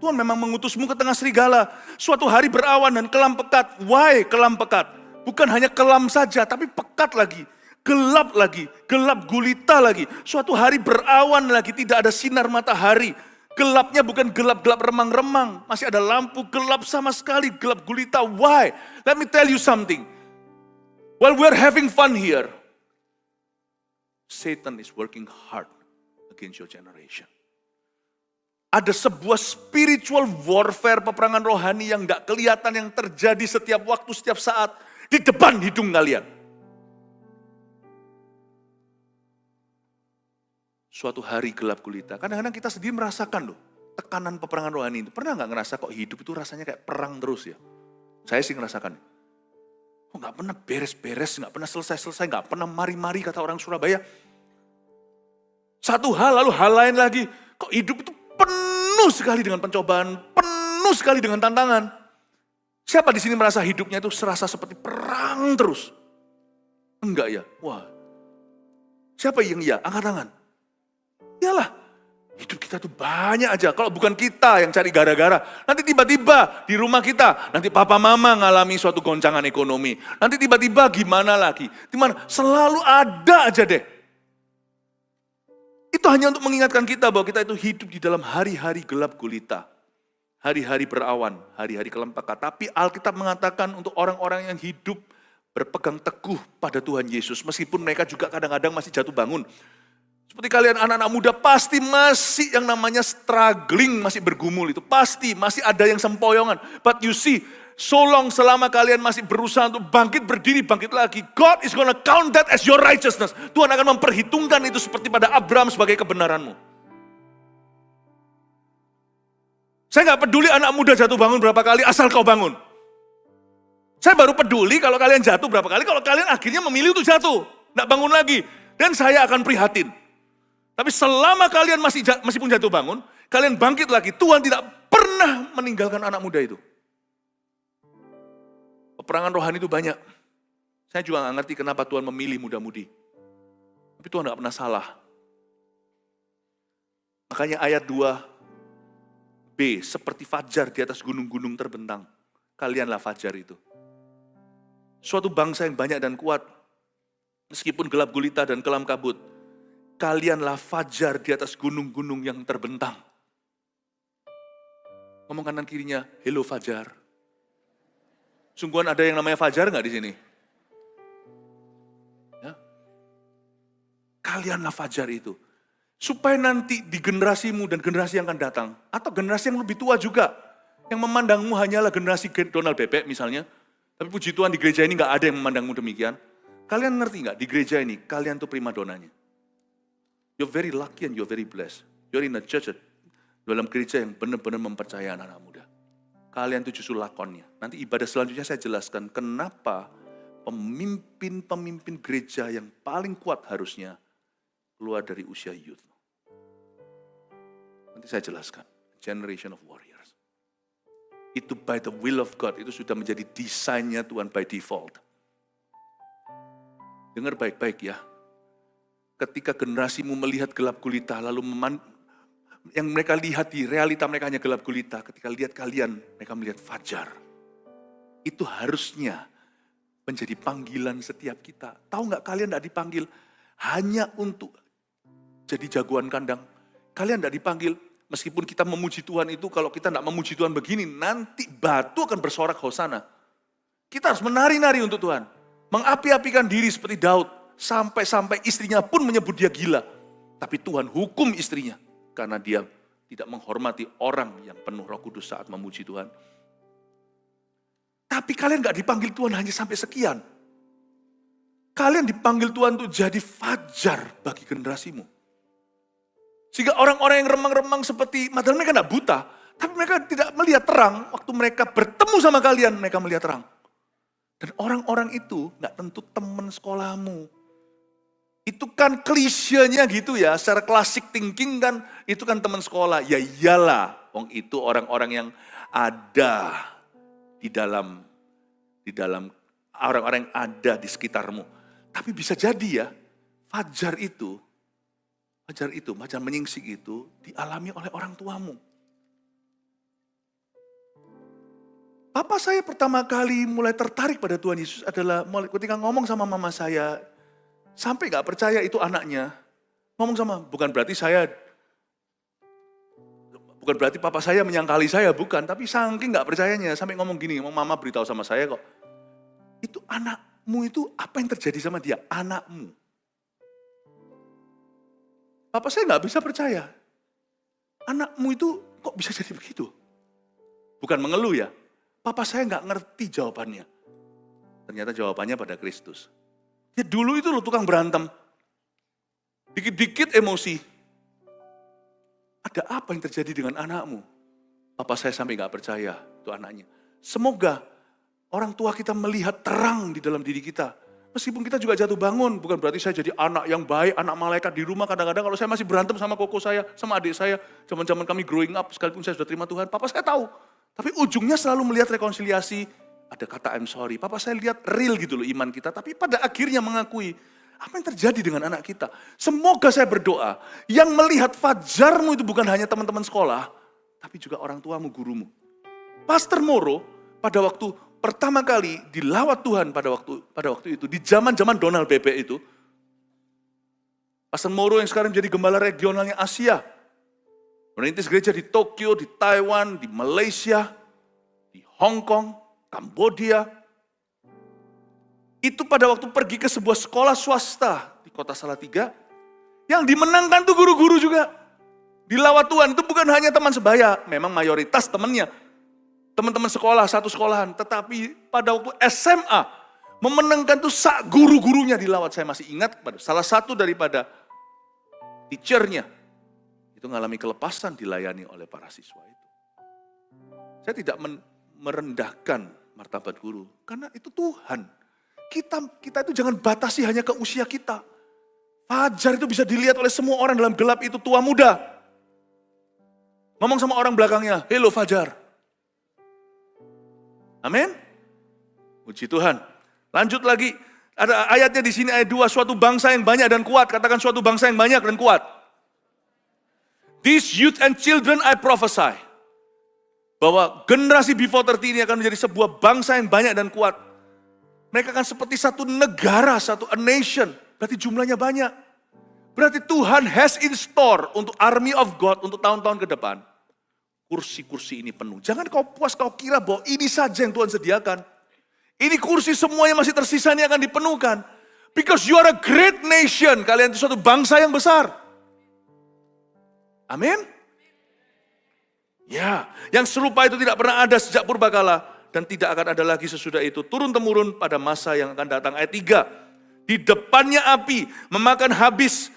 Tuhan memang mengutusmu ke tengah serigala. Suatu hari berawan dan kelam pekat. Why kelam pekat? Bukan hanya kelam saja, tapi pekat lagi. Gelap lagi, gelap gulita lagi. Suatu hari berawan lagi, tidak ada sinar matahari. Gelapnya bukan gelap-gelap remang-remang. Masih ada lampu, gelap sama sekali, gelap gulita. Why? Let me tell you something. While we're having fun here, Satan is working hard against your generation. Ada sebuah spiritual warfare, peperangan rohani yang gak kelihatan, yang terjadi setiap waktu, setiap saat. Di depan hidung kalian. Suatu hari gelap gulita. Kadang-kadang kita sendiri merasakan loh, tekanan peperangan rohani itu. Pernah gak ngerasa kok hidup itu rasanya kayak perang terus ya? Saya sih ngerasakan. Kok gak pernah beres-beres, gak pernah selesai-selesai, gak pernah mari-mari kata orang Surabaya. Satu hal lalu hal lain lagi. Kok hidup itu penuh sekali dengan pencobaan, penuh sekali dengan tantangan. Siapa di sini merasa hidupnya itu serasa seperti perang terus? Enggak ya? Wah. Siapa yang iya? Angkat tangan. Iyalah, hidup kita tuh banyak aja. Kalau bukan kita yang cari gara-gara, nanti tiba-tiba di rumah kita, nanti papa mama ngalami suatu goncangan ekonomi. Nanti tiba-tiba gimana lagi? Gimana? Selalu ada aja deh. Itu hanya untuk mengingatkan kita bahwa kita itu hidup di dalam hari-hari gelap gulita. Hari-hari berawan, hari-hari kelam pekat. Tapi Alkitab mengatakan untuk orang-orang yang hidup berpegang teguh pada Tuhan Yesus. Meskipun mereka juga kadang-kadang masih jatuh bangun. Seperti kalian anak-anak muda pasti masih yang namanya struggling, masih bergumul itu. Pasti masih ada yang sempoyongan. But you see, selama kalian masih berusaha untuk bangkit, berdiri, bangkit lagi. God is gonna count that as your righteousness. Tuhan akan memperhitungkan itu seperti pada Abraham sebagai kebenaranmu. Saya gak peduli anak muda jatuh bangun berapa kali, asal kau bangun. Saya baru peduli kalau kalian jatuh berapa kali, kalau kalian akhirnya memilih untuk jatuh. Gak bangun lagi. Dan saya akan prihatin. Tapi selama kalian masih pun jatuh bangun, kalian bangkit lagi, Tuhan tidak pernah meninggalkan anak muda itu. Peperangan rohani itu banyak. Saya juga gak ngerti kenapa Tuhan memilih muda-mudi. Tapi Tuhan gak pernah salah. Makanya ayat 2b, seperti fajar di atas gunung-gunung terbentang. Kalianlah fajar itu. Suatu bangsa yang banyak dan kuat, meskipun gelap gulita dan kelam kabut, kalianlah fajar di atas gunung-gunung yang terbentang. Ngomong kanan kirinya, hello fajar. Sungguhan ada yang namanya fajar nggak di sini? Ya? Kalianlah fajar itu. Supaya nanti di generasimu dan generasi yang akan datang, atau generasi yang lebih tua juga, yang memandangmu hanyalah generasi Donald Bebek misalnya, tapi puji Tuhan di gereja ini nggak ada yang memandangmu demikian. Kalian ngerti nggak, di gereja ini, kalian tuh primadonanya. You're very lucky and you're very blessed. You're in a church, dalam gereja yang benar-benar mempercayai anak-anak muda. Kalian itu justru lakonnya. Nanti ibadah selanjutnya saya jelaskan kenapa pemimpin-pemimpin gereja yang paling kuat harusnya keluar dari usia youth. Nanti saya jelaskan. Generation of warriors. Itu by the will of God, itu sudah menjadi desainnya Tuhan by default. Dengar baik-baik ya. Ketika generasimu melihat gelap gulita, lalu yang mereka lihat di realita mereka hanya gelap gulita, ketika lihat kalian, mereka melihat fajar. Itu harusnya menjadi panggilan setiap kita. Tahu nggak kalian nggak dipanggil hanya untuk jadi jagoan kandang. Kalian nggak dipanggil, meskipun kita memuji Tuhan itu, kalau kita nggak memuji Tuhan begini, nanti batu akan bersorak hosana. Kita harus menari-nari untuk Tuhan. Mengapi-apikan diri seperti Daud. Sampai-sampai istrinya pun menyebut dia gila. Tapi Tuhan hukum istrinya. Karena dia tidak menghormati orang yang penuh Roh Kudus saat memuji Tuhan. Tapi kalian gak dipanggil Tuhan hanya sampai sekian. Kalian dipanggil Tuhan untuk jadi fajar bagi generasimu. Sehingga orang-orang yang remang-remang seperti, padahal mereka gak buta. Tapi mereka tidak melihat terang. Waktu mereka bertemu sama kalian, mereka melihat terang. Dan orang-orang itu gak tentu teman sekolahmu. Itu kan klisenya gitu ya, secara classic thinking kan, itu kan teman sekolah. Ya iyalah, itu orang-orang yang ada di dalam orang-orang yang ada di sekitarmu. Tapi bisa jadi ya, fajar menyingsing itu dialami oleh orang tuamu. Papa saya pertama kali mulai tertarik pada Tuhan Yesus adalah ketika ngomong sama mama saya, sampai gak percaya itu anaknya. Ngomong sama, bukan berarti papa saya menyangkali saya, bukan. Tapi saking gak percayanya, sampai ngomong gini, mama beritahu sama saya kok. Itu anakmu itu, apa yang terjadi sama dia? Anakmu. Papa saya gak bisa percaya. Anakmu itu kok bisa jadi begitu? Bukan mengeluh ya. Papa saya gak ngerti jawabannya. Ternyata jawabannya pada Kristus. Ya dulu itu lo tukang berantem. Dikit-dikit emosi. Ada apa yang terjadi dengan anakmu? Papa saya sampai gak percaya itu anaknya. Semoga orang tua kita melihat terang di dalam diri kita. Meskipun kita juga jatuh bangun. Bukan berarti saya jadi anak yang baik, anak malaikat di rumah. Kadang-kadang kalau saya masih berantem sama koko saya, sama adik saya. Zaman-zaman kami growing up, sekalipun saya sudah terima Tuhan. Papa saya tahu. Tapi ujungnya selalu melihat rekonsiliasi. Ada kata I'm sorry. Papa saya lihat real gitu loh iman kita. Tapi pada akhirnya mengakui apa yang terjadi dengan anak kita. Semoga saya berdoa. Yang melihat fajarmu itu bukan hanya teman-teman sekolah. Tapi juga orang tuamu, gurumu. Pastor Moro pada waktu pertama kali dilawat Tuhan pada waktu itu. Di zaman-zaman Donald Bebek itu. Pastor Moro yang sekarang menjadi gembala regionalnya Asia. Merintis gereja di Tokyo, di Taiwan, di Malaysia, di Hong Kong, Kambodia. Itu pada waktu pergi ke sebuah sekolah swasta di kota Salatiga, Yang dimenangkan tuh guru-guru juga. Dilawat Tuhan itu bukan hanya teman sebaya, memang mayoritas temannya. Teman-teman sekolah, satu sekolahan. Tetapi pada waktu SMA, memenangkan tuh guru-gurunya dilawat. Saya masih ingat salah satu daripada teachernya. Itu mengalami kelepasan dilayani oleh para siswa itu. Saya tidak merendahkan martabat guru. Karena itu Tuhan. Kita itu jangan batasi hanya ke usia kita. Fajar itu bisa dilihat oleh semua orang dalam gelap itu tua muda. Ngomong sama orang belakangnya, hello Fajar. Amin. Puji Tuhan. Lanjut lagi, ada ayatnya di sini ayat 2, suatu bangsa yang banyak dan kuat. Katakan suatu bangsa yang banyak dan kuat. These youth and children I prophesy. Bahwa generasi before 30 ini akan menjadi sebuah bangsa yang banyak dan kuat. Mereka akan seperti satu negara, a nation. Berarti jumlahnya banyak. Berarti Tuhan has in store untuk army of God untuk tahun-tahun ke depan. Kursi-kursi ini penuh. Jangan kau puas, kau kira bahwa ini saja yang Tuhan sediakan. Ini kursi semuanya masih tersisa, ini akan dipenuhkan. Because you are a great nation. Kalian itu suatu bangsa yang besar. Amin. Ya, yang serupa itu tidak pernah ada sejak purbakala. Dan tidak akan ada lagi sesudah itu. Turun-temurun pada masa yang akan datang. Ayat 3. Di depannya api memakan habis.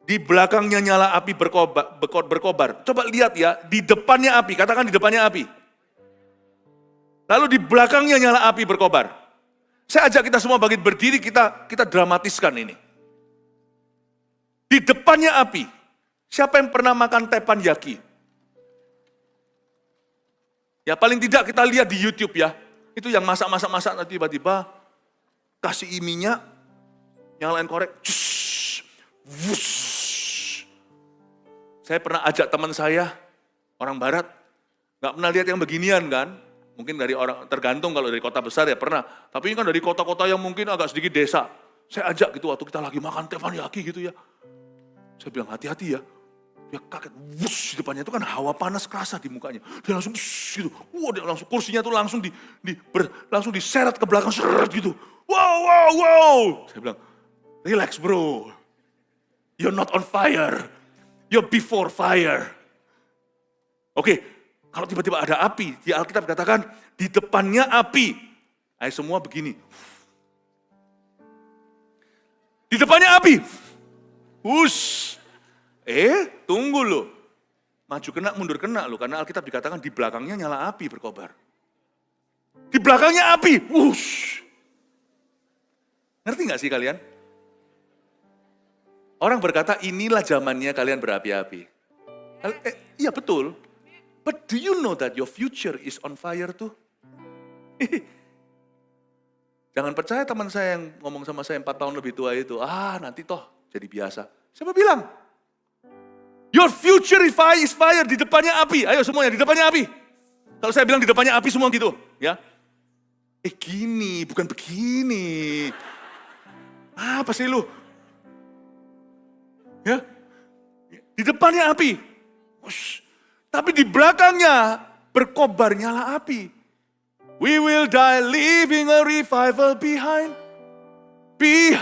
Di belakangnya nyala api berkobar. Coba lihat ya, di depannya api. Katakan di depannya api. Lalu di belakangnya nyala api berkobar. Saya ajak kita semua bangkit berdiri, kita dramatiskan ini. Di depannya api. Siapa yang pernah makan teppanyaki? Ya paling tidak kita lihat di YouTube ya. Itu yang masak tiba-tiba kasih minyak, nyalain korek. Wush. Saya pernah ajak teman saya, orang barat, gak pernah lihat yang beginian kan. Mungkin dari orang, tergantung kalau dari kota besar ya pernah. Tapi ini kan dari kota-kota yang mungkin agak sedikit desa. Saya ajak gitu waktu kita lagi makan teppanyaki gitu ya. Saya bilang hati-hati ya. Dia kaget, wush, di depannya itu kan hawa panas kerasa di mukanya. Dia langsung wush, gitu. Wah, dia langsung kursinya tuh langsung langsung diseret ke belakang seret gitu. Wow. Saya bilang, relax bro. You're not on fire. You're before fire. Oke, kalau tiba-tiba ada api, di Alkitab katakan di depannya api. Ayo semua begini. Di depannya api. Wush. Tunggu lo. Maju kena, mundur kena lo. Karena Alkitab dikatakan di belakangnya nyala api berkobar. Di belakangnya api. Wush. Ngerti gak sih kalian? Orang berkata inilah zamannya kalian berapi-api. Iya betul. But do you know that your future is on fire too? Jangan percaya teman saya yang ngomong sama saya 4 tahun lebih tua itu. Nanti toh jadi biasa. Siapa bilang? Your future is fire, di depannya api. Ayo semuanya, di depannya api. Kalau saya bilang di depannya api semua gitu. Ya. Gini, bukan begini. Apa sih lu? Ya. Di depannya api. Ush. Tapi di belakangnya berkobar nyala api. We will die leaving a revival behind. We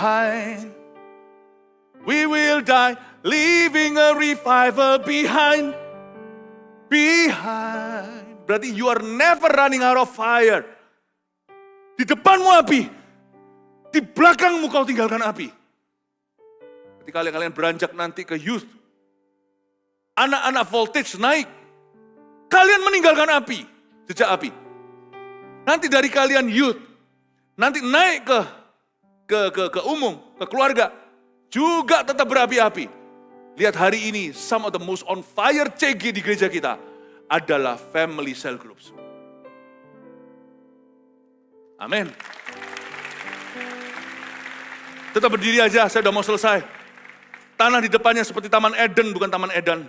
will die leaving a revival behind. Berarti you are never running out of fire. Di depanmu api. Di belakangmu kau tinggalkan api. Ketika kalian beranjak nanti ke youth. Anak-anak voltage naik. Kalian meninggalkan api. Jejak api. Nanti dari kalian youth. Nanti naik ke umum, ke keluarga. Juga tetap berapi-api. Lihat hari ini, some of the most on fire CG di gereja kita adalah family cell groups. Amin. Tetap berdiri aja, saya udah mau selesai. Tanah di depannya seperti Taman Eden, bukan Taman Edan.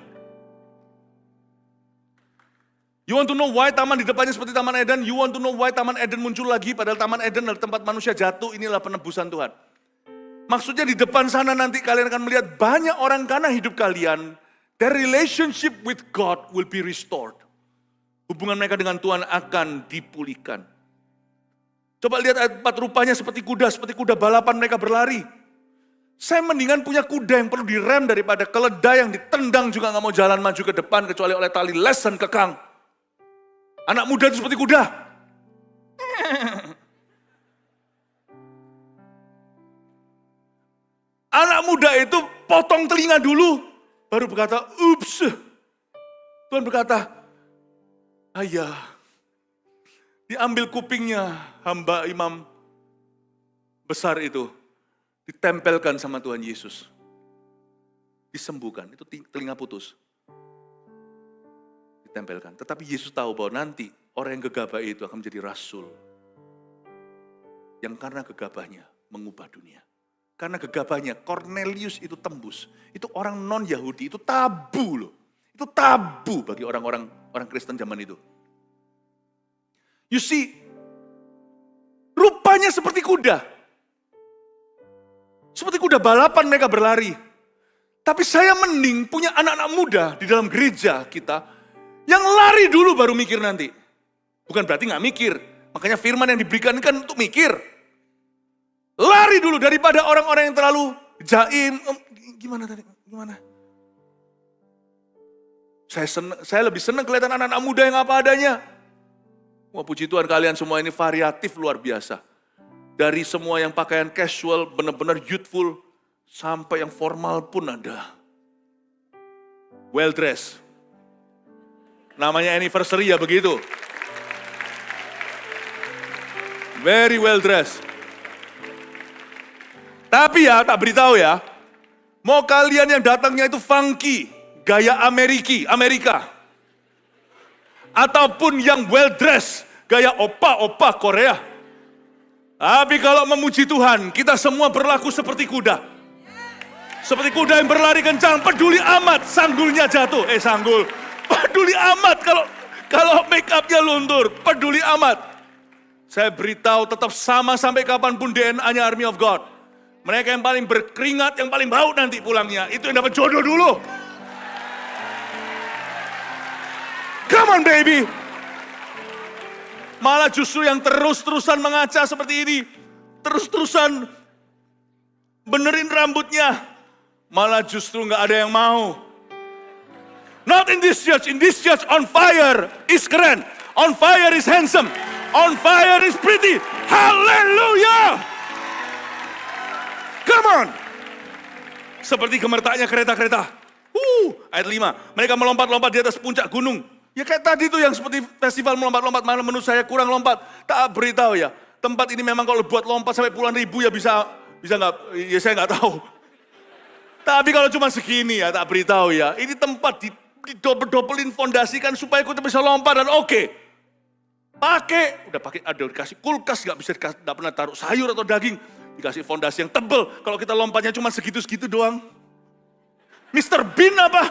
You want to know why taman di depannya seperti Taman Eden? You want to know why Taman Eden muncul lagi? Padahal Taman Eden adalah tempat manusia jatuh, inilah penebusan Tuhan. Maksudnya di depan sana nanti kalian akan melihat banyak orang karena hidup kalian. Their relationship with God will be restored. Hubungan mereka dengan Tuhan akan dipulihkan. Coba lihat ayat 4, rupanya seperti kuda balapan mereka berlari. Saya mendingan punya kuda yang perlu direm daripada keledai yang ditendang juga nggak mau jalan maju ke depan kecuali oleh tali les dan kekang. Anak muda itu seperti kuda. Anak muda itu potong telinga dulu, baru berkata, ups. Tuhan berkata, ayah, diambil kupingnya hamba imam besar itu, ditempelkan sama Tuhan Yesus. Disembuhkan, itu telinga putus. Ditempelkan. Tetapi Yesus tahu bahwa nanti orang yang gegabah itu akan menjadi rasul. Yang karena gegabahnya mengubah dunia. Karena gegabahnya Cornelius itu tembus. Itu orang non-Yahudi, itu tabu loh. Itu tabu bagi orang Kristen zaman itu. You see, rupanya seperti kuda. Seperti kuda balapan mereka berlari. Tapi saya mending punya anak-anak muda di dalam gereja kita yang lari dulu baru mikir nanti. Bukan berarti gak mikir. Makanya firman yang diberikan kan untuk mikir. Lari dulu daripada orang-orang yang terlalu jaim. Gimana tadi? Gimana? Saya lebih senang kelihatan anak-anak muda yang apa adanya. Wah, puji Tuhan kalian semua ini variatif luar biasa. Dari semua yang pakaian casual, benar-benar youthful, sampai yang formal pun ada. Well dressed. Namanya anniversary ya begitu. Very well dressed. Tapi ya, tak beritahu ya, mau kalian yang datangnya itu funky, gaya Amerika. Ataupun yang well dressed, gaya opa-opa Korea. Tapi kalau memuji Tuhan, kita semua berlaku seperti kuda. Seperti kuda yang berlari kencang, peduli amat sanggulnya jatuh. Sanggul, peduli amat kalau make upnya luntur, peduli amat. Saya beritahu tetap sama sampai kapanpun DNA-nya Army of God. Mereka yang paling berkeringat, yang paling bau nanti pulangnya, itu yang dapat jodoh dulu. Come on baby. Malah justru yang terus-terusan mengaca seperti ini, terus-terusan benerin rambutnya, malah justru nggak ada yang mau. Not in this church on fire is keren, on fire is handsome, on fire is pretty. Hallelujah. Come on. Seperti gemertaknya kereta-kereta. Ayat 5. Mereka melompat-lompat di atas puncak gunung. Ya kayak tadi tuh yang seperti festival melompat-lompat. Malah menurut saya kurang lompat. Tak beritahu ya. Tempat ini memang kalau buat lompat sampai puluhan ribu ya bisa nggak? Ya saya nggak tahu. Tapi kalau cuma segini ya tak beritahu ya. Ini tempat didobel-dobelin fondasikan supaya kita bisa lompat dan oke. Udah pakai ada dikasih kulkas nggak pernah taruh sayur atau daging. Dikasih fondasi yang tebel, kalau kita lompatnya cuma segitu-segitu doang. Mr. Bean apa?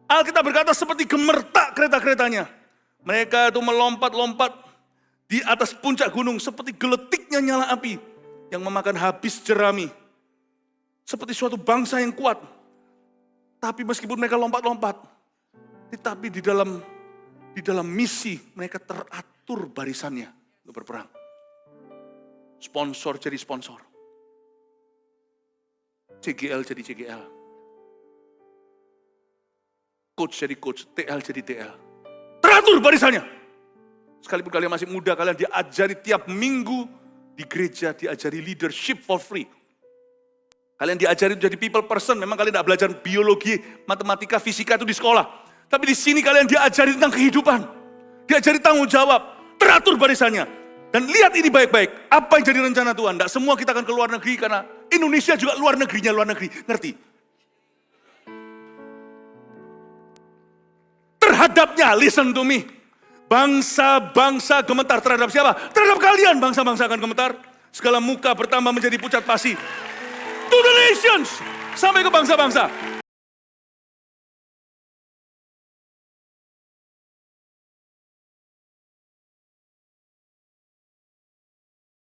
Alkitab berkata seperti gemertak kereta-keretanya. Mereka itu melompat-lompat di atas puncak gunung seperti geletiknya nyala api yang memakan habis jerami. Seperti suatu bangsa yang kuat. Tapi meskipun mereka lompat-lompat, tetapi di dalam misi mereka teratur barisannya untuk berperang. Sponsor jadi sponsor. CGL jadi CGL. Coach jadi coach, TL jadi TL. Teratur barisannya. Sekalipun kalian masih muda, kalian diajari tiap minggu di gereja, diajari leadership for free. Kalian diajari jadi people person, memang kalian tidak belajar biologi, matematika, fisika itu di sekolah. Tapi di sini kalian diajari tentang kehidupan. Diajari tanggung jawab, teratur barisannya. Dan lihat ini baik-baik, apa yang jadi rencana Tuhan. Tidak semua kita akan ke luar negeri, karena Indonesia juga luar negeri. Ngerti? Terhadapnya, listen to me. Bangsa-bangsa gemetar terhadap siapa? Terhadap kalian, bangsa-bangsa akan gemetar. Segala muka bertambah menjadi pucat pasi. To the nations, sampai ke bangsa-bangsa.